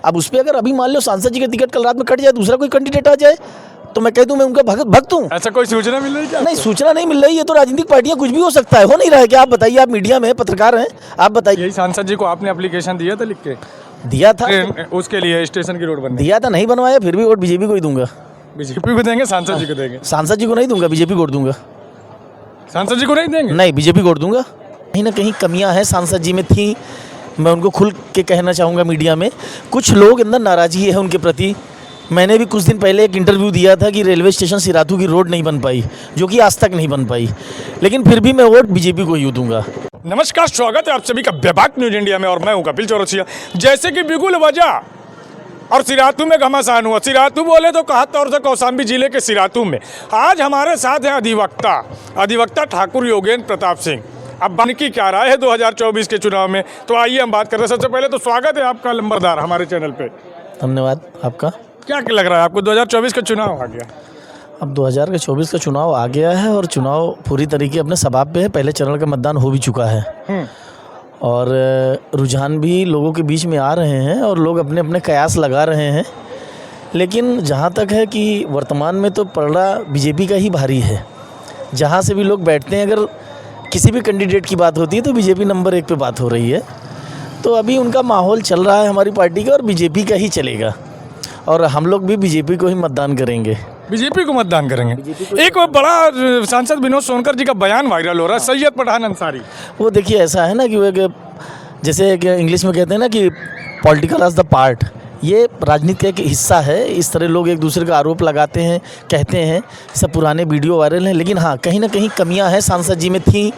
अब उस पर अगर अभी मान लो सांसद जी का टिकट कल रात में कट जाए, दूसरा कोई कैंडिडेट आ जाए तो मैं कह दूं मैं उनका भक्त हूँ। ऐसा कोई सूचना मिल रही है? नहीं, सूचना नहीं मिल रही है तो राजनीतिक पार्टियां कुछ भी हो सकता है, हो नहीं रहा है क्या? आप बताइए, आप मीडिया में पत्रकार हैं, आप बताइए। यही सांसद जी को आपने एप्लीकेशन दिया था लिख के? दिया था, उसके लिए स्टेशन की रोड बनने दिया था, नहीं बनवाया, फिर भी वोट बीजेपी को ही दूंगा। बीजेपी को देंगे, सांसद जी को देंगे? सांसद जी को नहीं दूंगा, बीजेपी को वोट दूंगा। सांसद जी को नहीं देंगे? नहीं, बीजेपी को वोट दूंगा। कहीं ना कहीं कमियां हैं सांसद जी में थी, मैं उनको खुल के कहना चाहूँगा मीडिया में। कुछ लोग अंदर नाराज़गी है उनके प्रति। मैंने भी कुछ दिन पहले एक इंटरव्यू दिया था कि रेलवे स्टेशन सिराथू की रोड नहीं बन पाई, जो कि आज तक नहीं बन पाई, लेकिन फिर भी मैं वोट बीजेपी को ही दूंगा। नमस्कार, स्वागत है आप सभी का बेबाक न्यूज इंडिया में और मैं हूं कपिल चौरसिया। जैसे कि बिगुल वजह और सिराथू में घमासान हुआ। सिराथू बोले तो कहा तौर से कौशाम्बी जिले के सिराथू में आज हमारे साथ हैं अधिवक्ता ठाकुर योगेंद्र प्रताप सिंह। अब बन की क्या राय है 2024 के चुनाव में, तो आइए हम बात कर रहे हैं। सबसे पहले तो स्वागत है आपका लंबरदार हमारे चैनल पे। धन्यवाद आपका। क्या लग रहा है आपको 2024 का चुनाव आ गया? अब 2024 का चुनाव आ गया है और चुनाव पूरी तरीके अपने सबाब पे है। पहले चरण का मतदान हो भी चुका है और रुझान भी लोगों के बीच में आ रहे हैं और लोग अपने अपने कयास लगा रहे हैं। लेकिन जहाँ तक है कि वर्तमान में तो पलड़ा बीजेपी का ही भारी है। जहाँ से भी लोग बैठते हैं, अगर किसी भी कैंडिडेट की बात होती है तो बीजेपी नंबर 1 पे बात हो रही है। तो अभी उनका माहौल चल रहा है हमारी पार्टी का और बीजेपी का ही चलेगा और हम लोग भी बीजेपी को ही मतदान करेंगे। बीजेपी को मतदान करेंगे। एक बड़ा सांसद विनोद सोनकर जी का बयान वायरल हो रहा है, सैयद पठान अंसारी। वो देखिए ऐसा है ना कि वो जैसे इंग्लिश में कहते हैं ना कि पॉलिटिकल एज द पार्ट, ये राजनीति का एक हिस्सा है। इस तरह लोग एक दूसरे का आरोप लगाते हैं, कहते हैं, सब पुराने वीडियो वायरल हैं। लेकिन हाँ, कहीं ना कहीं कमियां हैं सांसद जी में थी,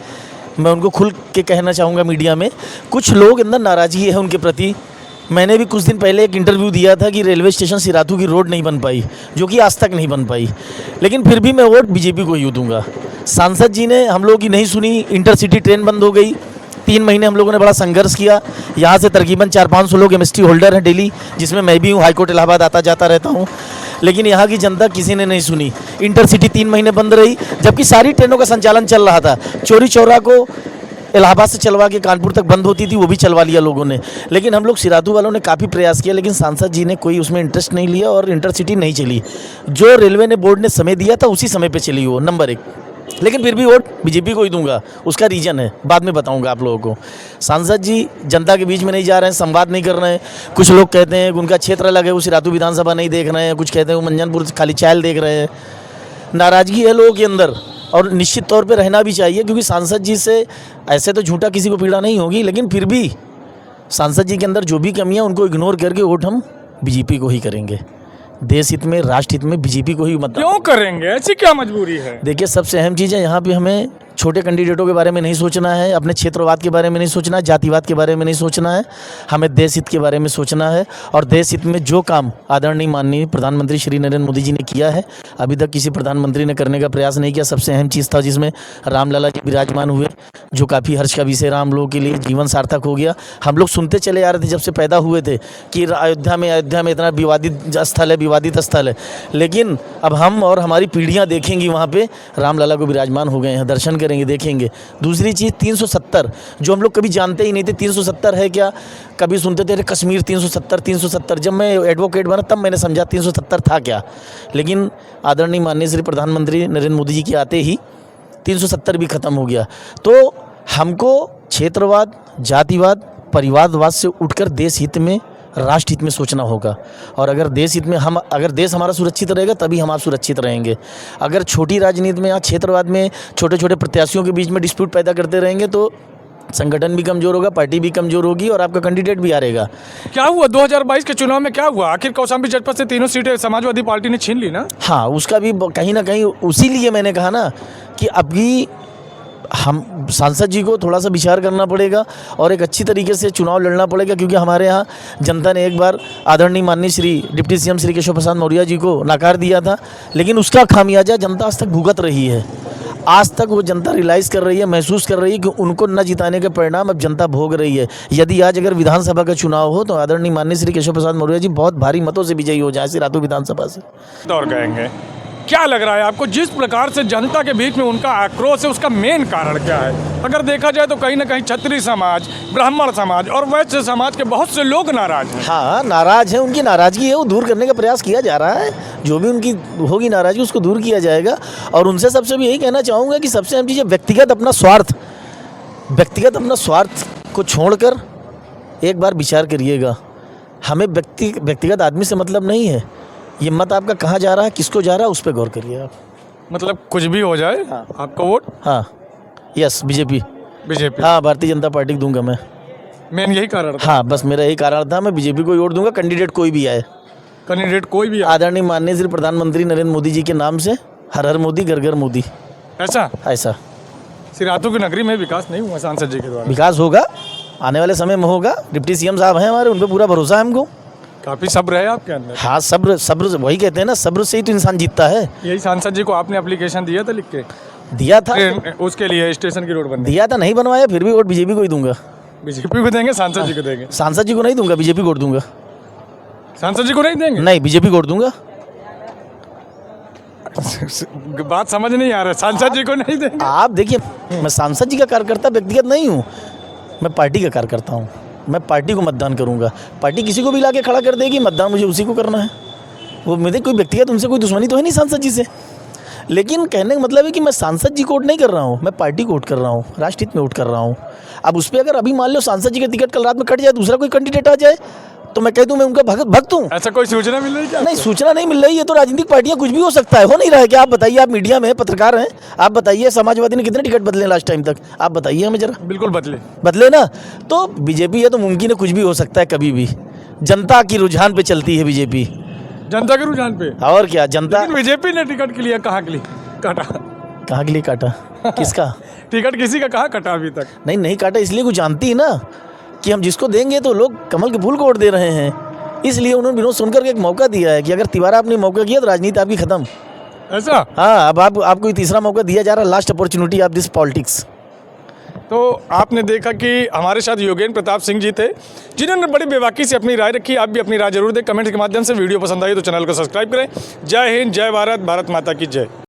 मैं उनको खुल के कहना चाहूँगा मीडिया में। कुछ लोग अंदर नाराज़गी है उनके प्रति। मैंने भी कुछ दिन पहले एक इंटरव्यू दिया था कि रेलवे स्टेशन सिराथू की रोड नहीं बन पाई, जो कि आज तक नहीं बन पाई, लेकिन फिर भी मैं वोट बीजेपी को ही दूंगा। सांसद जी ने हम लोगों की नहीं सुनी। इंटरसिटी ट्रेन बंद हो गई। 3 महीने हम लोगों ने बड़ा संघर्ष किया। यहाँ से तकरीबन 400-500 लोग एमएसटी होल्डर हैं डेली, जिसमें मैं भी हूँ। हाईकोर्ट इलाहाबाद आता जाता रहता हूँ, लेकिन यहाँ की जनता किसी ने नहीं सुनी। इंटरसिटी 3 महीने बंद रही, जबकि सारी ट्रेनों का संचालन चल रहा था। चौरी चौरा को इलाहाबाद से चलवा के कानपुर तक बंद होती थी, वो भी चलवा लिया लोगों ने। लेकिन हम लोग सिराथू वालों ने काफ़ी प्रयास किया, लेकिन सांसद जी ने कोई उसमें इंटरेस्ट नहीं लिया और इंटरसिटी नहीं चली। जो रेलवे ने बोर्ड ने समय दिया था उसी समय पे चली वो, नंबर 1। लेकिन फिर भी वोट बीजेपी को ही दूंगा। उसका रीज़न है, बाद में बताऊंगा आप लोगों को। सांसद जी जनता के बीच में नहीं जा रहे हैं, संवाद नहीं कर रहे हैं। कुछ लोग कहते हैं कि उनका क्षेत्र अलग है, वो सिराथू विधानसभा नहीं देख रहे हैं। कुछ कहते हैं वो मंजनपुर खाली चायल देख रहे हैं। नाराज़गी है लोगों के अंदर और निश्चित तौर पे रहना भी चाहिए, क्योंकि सांसद जी से ऐसे तो झूठा किसी को पीड़ा नहीं होगी, लेकिन फिर भी सांसद जी के अंदर जो भी कमियां उनको इग्नोर करके वोट हम बीजेपी को ही करेंगे। देश हित में, राष्ट्र हित में बीजेपी को ही मतदान। क्यों करेंगे? ऐसी क्या मजबूरी है? देखिए, सबसे अहम चीज़ है यहाँ पे हमें छोटे कैंडिडेटों के बारे में नहीं सोचना है, अपने क्षेत्रवाद के बारे में नहीं सोचना है, जातिवाद के बारे में नहीं सोचना है। हमें देश हित के बारे में सोचना है और देश हित में जो काम आदरणीय माननीय प्रधानमंत्री श्री नरेंद्र मोदी जी ने किया है, अभी तक किसी प्रधानमंत्री ने करने का प्रयास नहीं किया। सबसे अहम चीज़ था जिसमें रामलला जी विराजमान हुए, जो काफ़ी हर्ष का विषय। राम लोगों के लिए जीवन सार्थक हो गया। हम लोग सुनते चले आ रहे थे जब से पैदा हुए थे कि अयोध्या में इतना विवादित स्थल है, विवादित स्थल है, लेकिन अब हम और हमारी पीढ़ियाँ देखेंगी वहाँ पर रामलला को विराजमान हो गए हैं, दर्शन करेंगे, देखेंगे। दूसरी चीज़ 370, जो हम लोग कभी जानते ही नहीं थे 370 है क्या। कभी सुनते थे कश्मीर 370। जब मैं एडवोकेट बना तब मैंने समझा 370 था क्या। लेकिन आदरणीय माननीय श्री प्रधानमंत्री नरेंद्र मोदी जी के आते ही 370 भी खत्म हो गया। तो हमको क्षेत्रवाद, जातिवाद, परिवारवाद से उठकर देश हित में, राष्ट्र हित में सोचना होगा। और अगर देश हित में अगर देश हमारा सुरक्षित रहेगा तभी हम आप सुरक्षित रहेंगे। अगर छोटी राजनीति में या क्षेत्रवाद में छोटे छोटे प्रत्याशियों के बीच में डिस्प्यूट पैदा करते रहेंगे तो संगठन भी कमज़ोर होगा, पार्टी भी कमज़ोर होगी और आपका कैंडिडेट भी हारेगा। क्या हुआ 2022 के चुनाव में? क्या हुआ आखिर? कौशाम्बी जनपद से 3 सीटें समाजवादी पार्टी ने छीन ली ना। हाँ, उसका भी कहीं ना कहीं, उसीलिए मैंने कहा ना कि अभी हम सांसद जी को थोड़ा सा विचार करना पड़ेगा और एक अच्छी तरीके से चुनाव लड़ना पड़ेगा, क्योंकि हमारे यहाँ जनता ने एक बार आदरणीय माननीय श्री डिप्टी सीएम श्री केशव प्रसाद मौर्य जी को नकार दिया था, लेकिन उसका खामियाजा जनता आज तक भुगत रही है। आज तक वो जनता रियलाइज़ कर रही है, महसूस कर रही है कि उनको न जिताने के परिणाम अब जनता भोग रही है। यदि आज अगर विधानसभा का चुनाव हो तो आदरणीय माननीय श्री केशव प्रसाद मौर्य जी बहुत भारी मतों से विजयी हो जाए सिराथू विधानसभा से। और कहेंगे क्या लग रहा है आपको, जिस प्रकार से जनता के बीच में उनका आक्रोश है, उसका मेन कारण क्या है? अगर देखा जाए तो कहीं ना कहीं क्षत्रिय समाज, ब्राह्मण समाज और वैश्य समाज के बहुत से लोग नाराज हैं। हाँ, नाराज है, उनकी नाराज़गी है, वो दूर करने का प्रयास किया जा रहा है। जो भी उनकी होगी नाराज़गी उसको दूर किया जाएगा। और उनसे सबसे भी यही कहना चाहूँगा कि सबसे अहम चीज़ है व्यक्तिगत अपना स्वार्थ को छोड़कर एक बार विचार करिएगा। हमें व्यक्तिगत आदमी से मतलब नहीं है। ये मत आपका कहाँ जा रहा है, किसको जा रहा है, उस पर गौर करिए आप। मतलब कुछ भी हो जाए, हाँ। आपका वोट? हाँ, यस, बीजेपी। हाँ, भारतीय जनता पार्टी को दूंगा मैं। मेन यही कारण था। हाँ, बस मेरा यही कारण था, मैं बीजेपी को वोट दूंगा। कैंडिडेट कोई भी आए, कैंडिडेट कोई भी आए। आदरणीय माननीय श्री प्रधानमंत्री नरेंद्र मोदी जी के नाम से, हर हर मोदी, घर घर मोदी। ऐसा सिराथू की नगरी में विकास नहीं हुआ सांसद जी के द्वारा? विकास होगा, आने वाले समय में होगा। डिप्टी सीएम साहब हैं हमारे, उन पर पूरा भरोसा है हमको। काफी सब्र है आपके अंदर। हाँ, सब्र वही कहते हैं ना, सब्र से ही तो इंसान जीतता है। यही सांसद जी को आपने एप्लीकेशन दिया था लिख के? दिया था, उसके लिए स्टेशन की रोड बनने दिया था, नहीं बनवाया, फिर भी वोट बीजेपी को ही दूंगा। बीजेपी को देंगे, सांसद जी को देंगे? सांसद जी को नहीं दूंगा, बीजेपी को वोट दूंगा। सांसद जी को नहीं देंगे? नहीं, बीजेपी को वोट दूंगा। बात समझ नहीं आ रहा, सांसद जी को नहीं देंगे? आप देखिए, मैं सांसद जी का कार्यकर्ता व्यक्तिगत नहीं हूँ, मैं पार्टी का कार्यकर्ता हूँ। मैं पार्टी को मतदान करूँगा। पार्टी किसी को भी ला के खड़ा कर देगी, मतदान मुझे उसी को करना है। वो मेरे कोई व्यक्तिगत उनसे कोई दुश्मनी तो है नहीं सांसद जी से। लेकिन कहने का मतलब है कि मैं सांसद जी को वोट नहीं कर रहा हूँ, मैं पार्टी को वोट कर रहा हूँ, राष्ट्रहित में वोट कर रहा हूँ। अब उस पर अगर अभी मान लो सांसद जी का टिकट कल रात में कट जाए, दूसरा कोई कैंडिडेट आ जाए, तो मैं कह दूं मैं उनका भक्त हूँ? ऐसा कोई सूचना मिल रही है? नहीं, सूचना नहीं मिल रही है। तो राजनीतिक पार्टियां कुछ भी हो सकता है, हो नहीं रहा है क्या? आप बताइए, आप मीडिया में पत्रकार हैं, आप बताइए समाजवादी ने कितने टिकट बदले लास्ट टाइम तक? आप बताइए हमें जरा। बिल्कुल बदले ना। तो बीजेपी है तो मुमकिन है कुछ भी हो सकता है कभी भी। जनता की रुझान पे चलती है बीजेपी, जनता के रुझान पे। और क्या, जनता। बीजेपी ने टिकट के लिए कहाँ के लिए काटा? कहाँ के लिए काटा? किसका टिकट किसी का कहाँ कटा अभी तक? नहीं काटा, इसलिए कुछ जानती है ना कि हम जिसको देंगे तो लोग कमल के फूल को वोट दे रहे हैं। इसलिए उन्होंने विनोद सोनकर के एक मौका दिया है कि अगर तिवारा आपने मौका किया तो राजनीति आपकी खत्म। ऐसा? हाँ, अब आपको तीसरा मौका दिया जा रहा है, last opportunity of this politics. तो आपने देखा कि हमारे साथ योगेंद्र प्रताप सिंह जी थे, जिन्होंने बड़ी बेबाकी से अपनी राय रखी। आप भी अपनी राय जरूर दें कमेंट के माध्यम से। वीडियो पसंद आई तो चैनल को सब्सक्राइब करें। जय हिंद, जय भारत, भारत माता की जय।